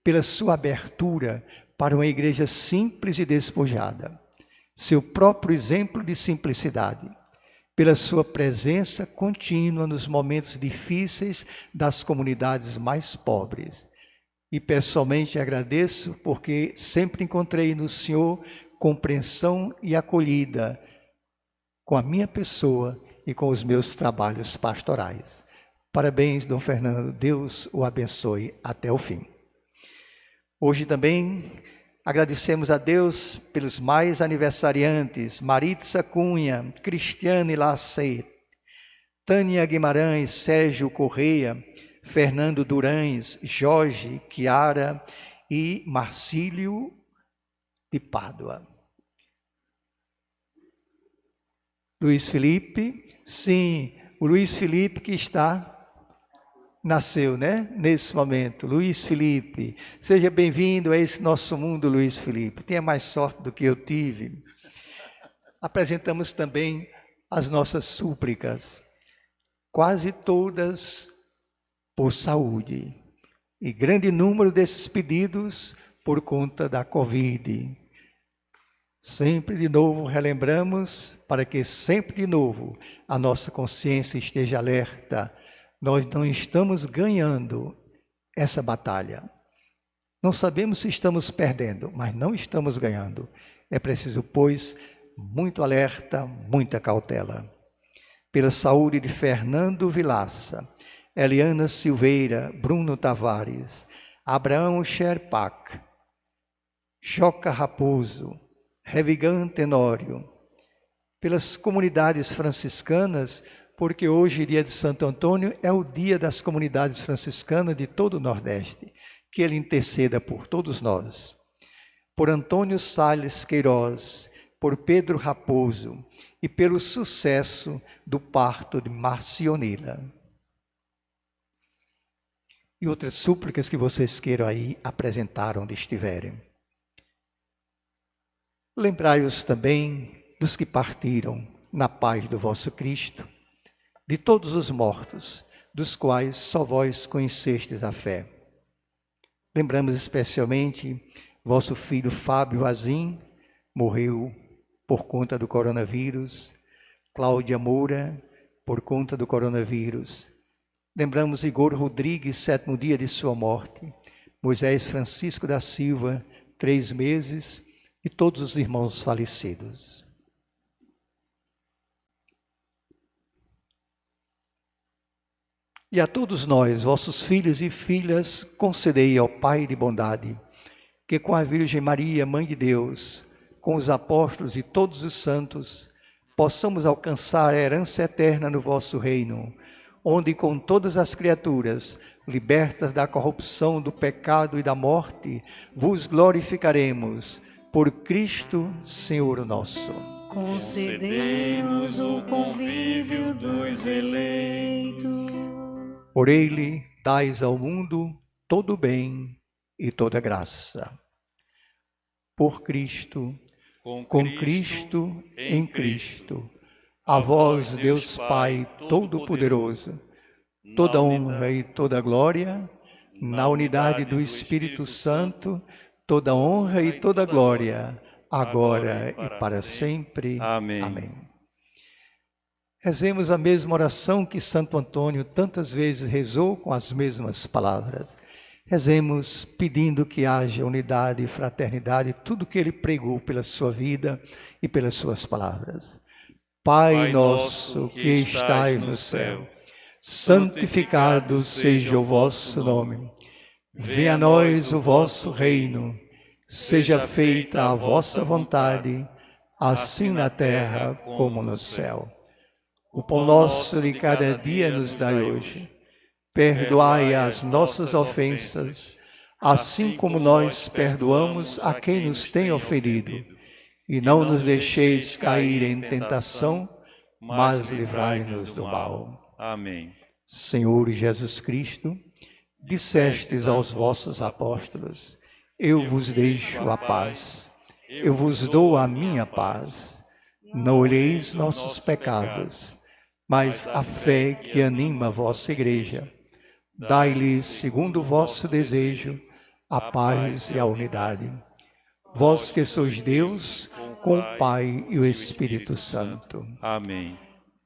pela sua abertura para uma igreja simples e despojada, seu próprio exemplo de simplicidade, pela sua presença contínua nos momentos difíceis das comunidades mais pobres. E pessoalmente agradeço porque sempre encontrei no Senhor compreensão e acolhida com a minha pessoa e com os meus trabalhos pastorais. Parabéns, Dom Fernando, Deus o abençoe até o fim. Hoje também agradecemos a Deus pelos mais aniversariantes, Maritza Cunha, Cristiane Lacet, Tânia Guimarães, Sérgio Correia, Fernando Durães, Jorge, Chiara e Marcílio de Pádua. Luiz Felipe, sim, o Luiz Felipe que nasceu, né? Nesse momento. Luiz Felipe, seja bem-vindo a esse nosso mundo, Luiz Felipe. Tenha mais sorte do que eu tive. Apresentamos também as nossas súplicas, quase todas por saúde. E grande número desses pedidos por conta da Covid. Sempre de novo relembramos, para que sempre de novo a nossa consciência esteja alerta. Nós não estamos ganhando essa batalha. Não sabemos se estamos perdendo, mas não estamos ganhando. É preciso, pois, muito alerta, muita cautela. Pela saúde de Fernando Vilaça, Eliana Silveira, Bruno Tavares, Abraão Sherpak, Joca Raposo, Revigan Tenório, pelas comunidades franciscanas, porque hoje, dia de Santo Antônio, é o dia das comunidades franciscanas de todo o Nordeste, que ele interceda por todos nós. Por Antônio Salles Queiroz, por Pedro Raposo e pelo sucesso do parto de Marcionila. E outras súplicas que vocês queiram aí apresentar onde estiverem. Lembrai-os também dos que partiram na paz do vosso Cristo, de todos os mortos, dos quais só vós conhecestes a fé. Lembramos especialmente vosso filho Fábio Azim, morreu por conta do coronavírus, Cláudia Moura, por conta do coronavírus. Lembramos Igor Rodrigues, 7º dia de sua morte, Moisés Francisco da Silva, 3 meses, e todos os irmãos falecidos. E a todos nós, vossos filhos e filhas, concedei, ó Pai de bondade, que com a Virgem Maria, Mãe de Deus, com os apóstolos e todos os santos, possamos alcançar a herança eterna no vosso reino, onde com todas as criaturas, libertas da corrupção, do pecado e da morte, vos glorificaremos, por Cristo, Senhor nosso. Concedei-nos o convívio dos eleitos. Por ele, dais ao mundo todo o bem e toda a graça. Por Cristo, com Cristo, em Cristo, a vós, Deus Pai Todo-Poderoso, toda honra e toda glória, na unidade do Espírito Santo, toda honra e toda glória, agora e para sempre. Amém. Amém. Rezemos a mesma oração que Santo Antônio tantas vezes rezou com as mesmas palavras. Rezemos pedindo que haja unidade e fraternidade, tudo que ele pregou pela sua vida e pelas suas palavras. Pai nosso que estais no céu, santificado seja o vosso nome. Venha a nós o vosso reino. Seja feita a vossa vontade, assim na terra como no céu. O pão nosso de cada dia nos dai hoje. Perdoai as nossas ofensas, assim como nós perdoamos a quem nos tem ofendido. E não nos deixeis cair em tentação, mas livrai-nos do mal. Amém. Senhor Jesus Cristo, dissestes aos vossos apóstolos: eu vos deixo a paz, eu vos dou a minha paz. Não olheis nossos pecados, mas a fé que anima a vossa igreja. Dai-lhes, segundo o vosso desejo, a paz e a unidade. Vós que sois Deus, com o Pai e o Espírito Santo. Amém.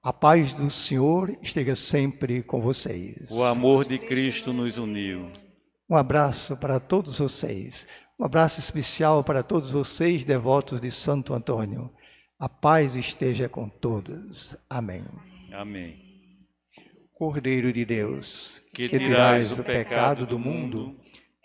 A paz do Senhor esteja sempre com vocês. O amor de Cristo nos uniu. Um abraço para todos vocês. Um abraço especial para todos vocês, devotos de Santo Antônio. A paz esteja com todos. Amém. Amém. Cordeiro de Deus, Que que tirais o pecado do mundo,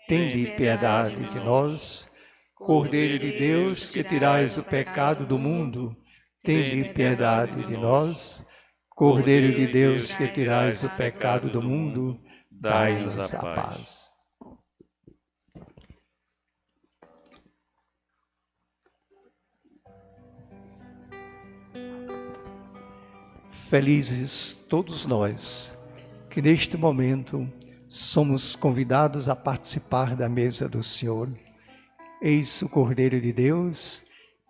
tende piedade de nós. Cordeiro de Deus, que tirais o pecado do mundo, tende piedade de nós. Cordeiro de Deus, que tirais o pecado do mundo, dai-nos a paz. Felizes todos nós que neste momento somos convidados a participar da mesa do Senhor. Eis o Cordeiro de Deus,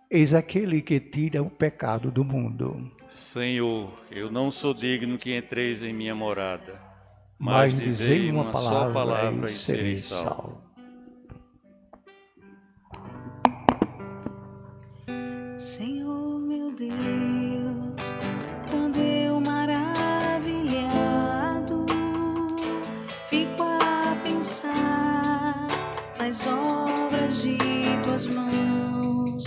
eis aquele que tira o pecado do mundo. Senhor, eu não sou digno que entreis em minha morada, Mas dizei uma só palavra e e sereis salvos. Senhor meu Deus, quando eu maravilhado fico a pensar nas obras de tuas mãos,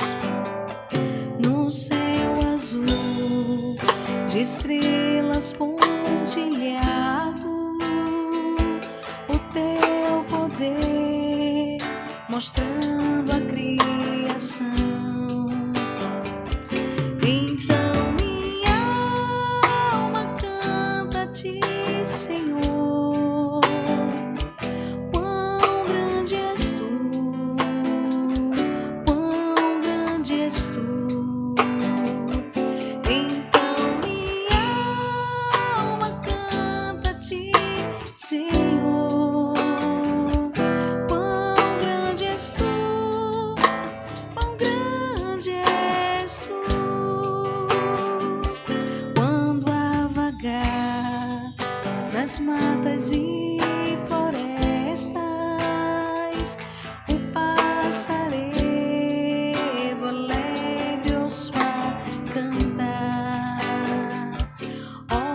no céu azul de estrelas pontilhado, o teu poder mostrando a criação. Então minha alma canta a ti, Senhor. Quão grande és tu, quão grande és tu. Então minha alma canta a ti, Senhor. Quão grande és tu, quão grande és tu. Quando a vagar nas matas e florestas, o passaredo alegre ouço a cantar,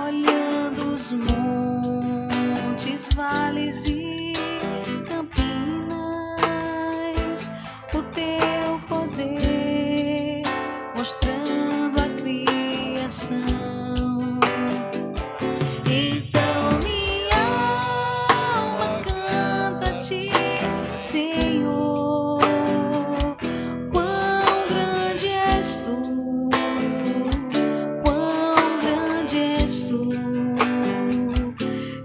olhando os montes, vales e campinas, o teu poder mostrando a criação. Então minha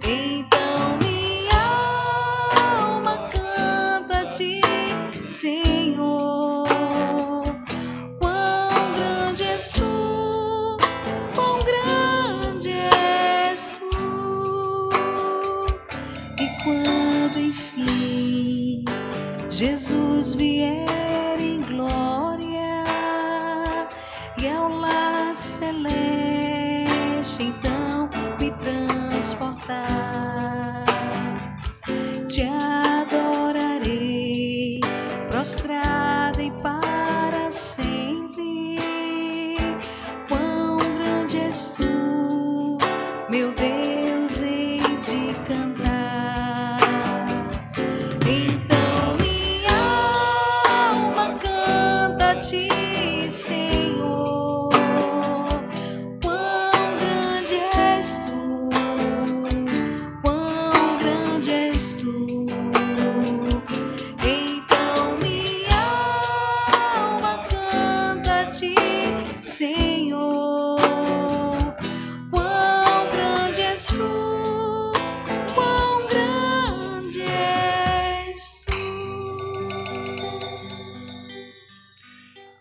Então minha alma canta a ti, Senhor. Quão grande és tu, quão grande és tu. E quando enfim Jesus vier em glória e ao lar celeste então me transportar, te adorarei prostrada e para sempre. Quão grande és tu, meu Deus, hei de cantar. Então minha alma canta a ti, Senhor. Quão grande és tu, quão grande és tu. Então minha alma canta a ti, Senhor. Quão grande és tu, quão grande és tu.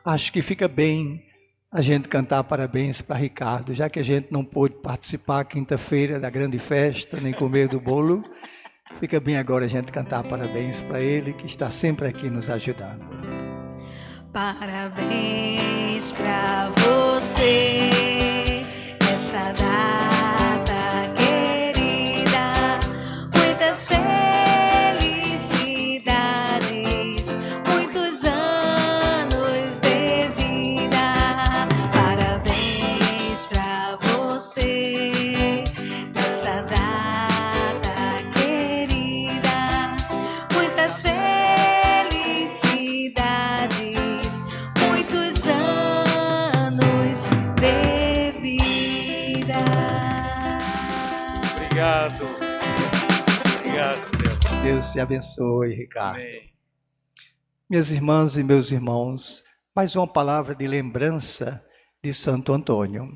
Acho que fica bem a gente cantar parabéns para Ricardo, já que a gente não pôde participar quinta-feira da grande festa, nem comer do bolo. Fica bem agora a gente cantar parabéns para ele, que está sempre aqui nos ajudando. Parabéns pra você nessa data querida, muitas felicidades, muitos anos de vida. Parabéns pra você nessa data querida, muitas felicidades, muitos anos de vida. Obrigado. Obrigado, Deus. Deus te abençoe, Ricardo. Amém. Minhas irmãs e meus irmãos, mais uma palavra de lembrança de Santo Antônio.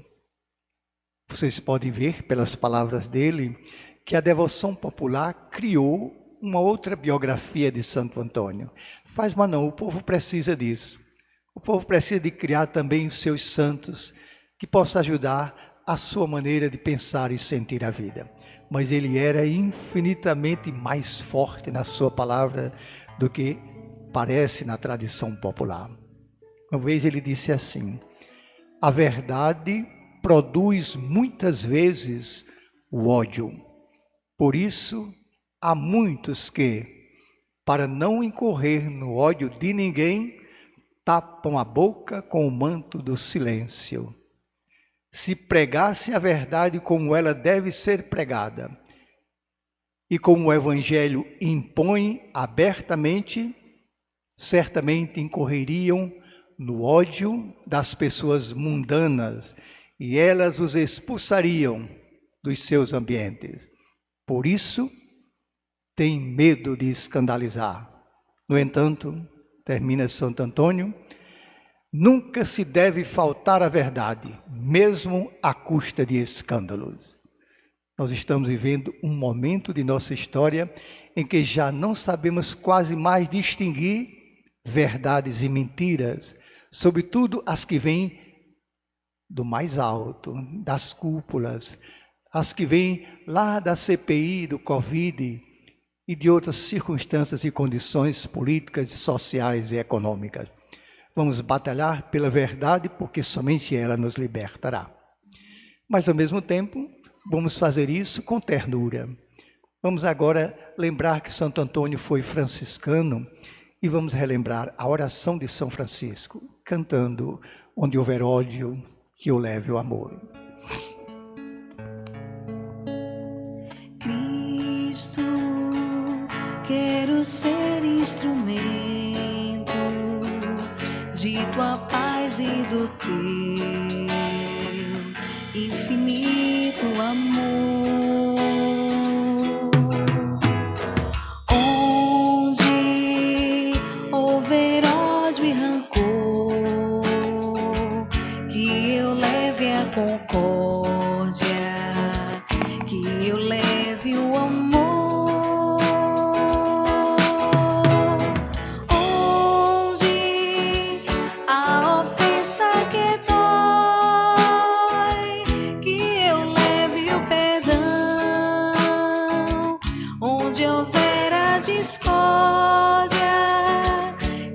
Vocês podem ver pelas palavras dele que a devoção popular criou uma outra biografia de Santo Antônio. Mas não, o povo precisa disso. O povo precisa de criar também os seus santos que possam ajudar a sua maneira de pensar e sentir a vida. Mas ele era infinitamente mais forte na sua palavra do que parece na tradição popular. Uma vez ele disse assim: a verdade produz muitas vezes o ódio. Por isso, há muitos que, para não incorrer no ódio de ninguém, tapam a boca com o manto do silêncio. Se pregassem a verdade como ela deve ser pregada, e como o Evangelho impõe abertamente, certamente incorreriam no ódio das pessoas mundanas, e elas os expulsariam dos seus ambientes. Por isso, tem medo de escandalizar. No entanto, termina Santo Antônio, nunca se deve faltar a verdade, mesmo à custa de escândalos. Nós estamos vivendo um momento de nossa história em que já não sabemos quase mais distinguir verdades e mentiras, sobretudo as que vêm do mais alto, das cúpulas, as que vêm lá da CPI, do Covid e de outras circunstâncias e condições políticas, sociais e econômicas. Vamos batalhar pela verdade, porque somente ela nos libertará. Mas, ao mesmo tempo, vamos fazer isso com ternura. Vamos agora lembrar que Santo Antônio foi franciscano e vamos relembrar a oração de São Francisco, cantando: onde houver ódio, que eu leve o amor. Cristo, quero ser instrumento de tua paz e do teu infinito amor. Onde houver ódio e rancor, que eu leve a concórdia discórdia,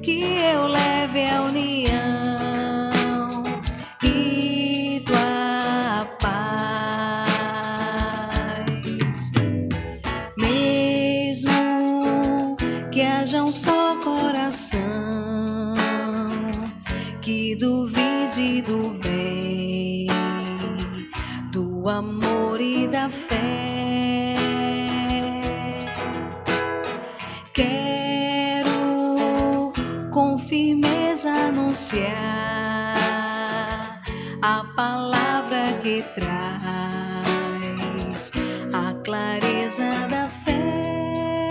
que eu leve a união e tua paz. Mesmo que haja um só coração que duvide do bem, do amor e da fé, quero com firmeza anunciar a palavra que traz a clareza da fé.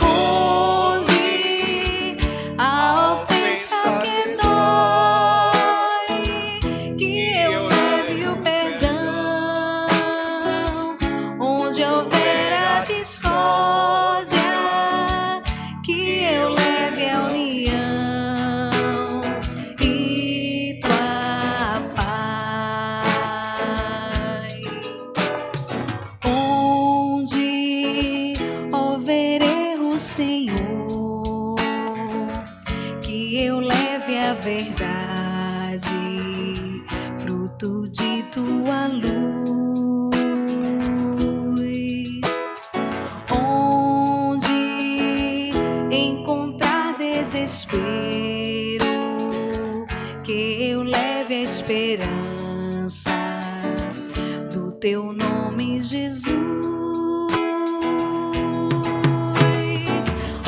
Onde a ofensa que dói, que eu leve o perdão. Onde houver a discórdia, que eu leve a união e tua paz. Onde houver erro, Senhor, que eu leve a verdade, fruto de tua luz. Onde encontrar desespero, que eu leve a esperança do teu nome, Jesus.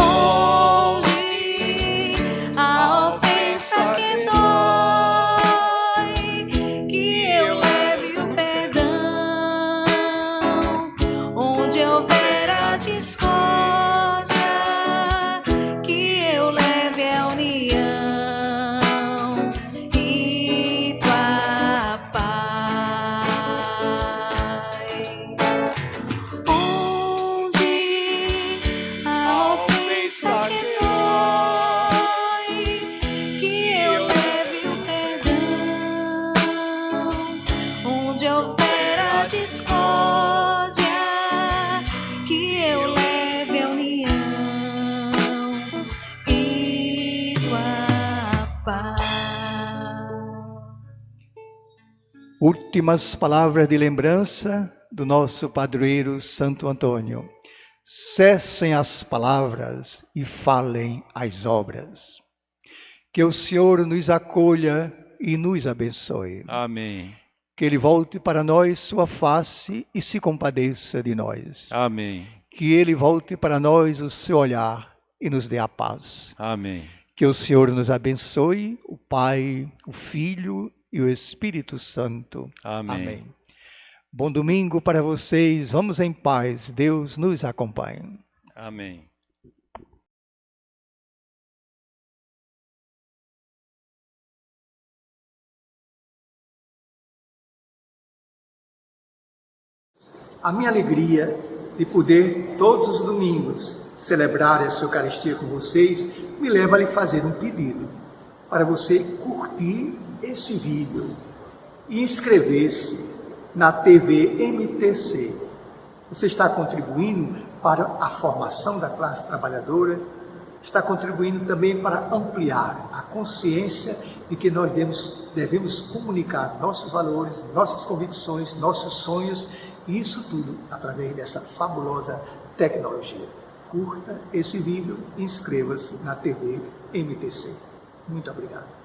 Onde a ofensa que dói, que eu leve o perdão. Onde houver a discórdia, que eu leve a união e tua paz. Onde a ofensa que dói, que eu leve o perdão. Onde houver a discórdia, que eu leve a união e tua paz. Últimas palavras de lembrança do nosso padroeiro Santo Antônio. Cessem as palavras e falem as obras. Que o Senhor nos acolha e nos abençoe. Amém. Que Ele volte para nós sua face e se compadeça de nós. Amém. Que Ele volte para nós o seu olhar e nos dê a paz. Amém. Que o Senhor nos abençoe, o Pai, o Filho e o Espírito Santo. Amém. Amém. Bom domingo para vocês. Vamos em paz. Deus nos acompanhe. Amém. A minha alegria de poder, todos os domingos, celebrar essa Eucaristia com vocês, me leva a lhe fazer um pedido, para você curtir esse vídeo e inscrever-se na TV MTC. Você está contribuindo para a formação da classe trabalhadora, está contribuindo também para ampliar a consciência de que nós devemos comunicar nossos valores, nossas convicções, nossos sonhos, e isso tudo através dessa fabulosa tecnologia. Curta esse vídeo e inscreva-se na TV MTC. Muito obrigado.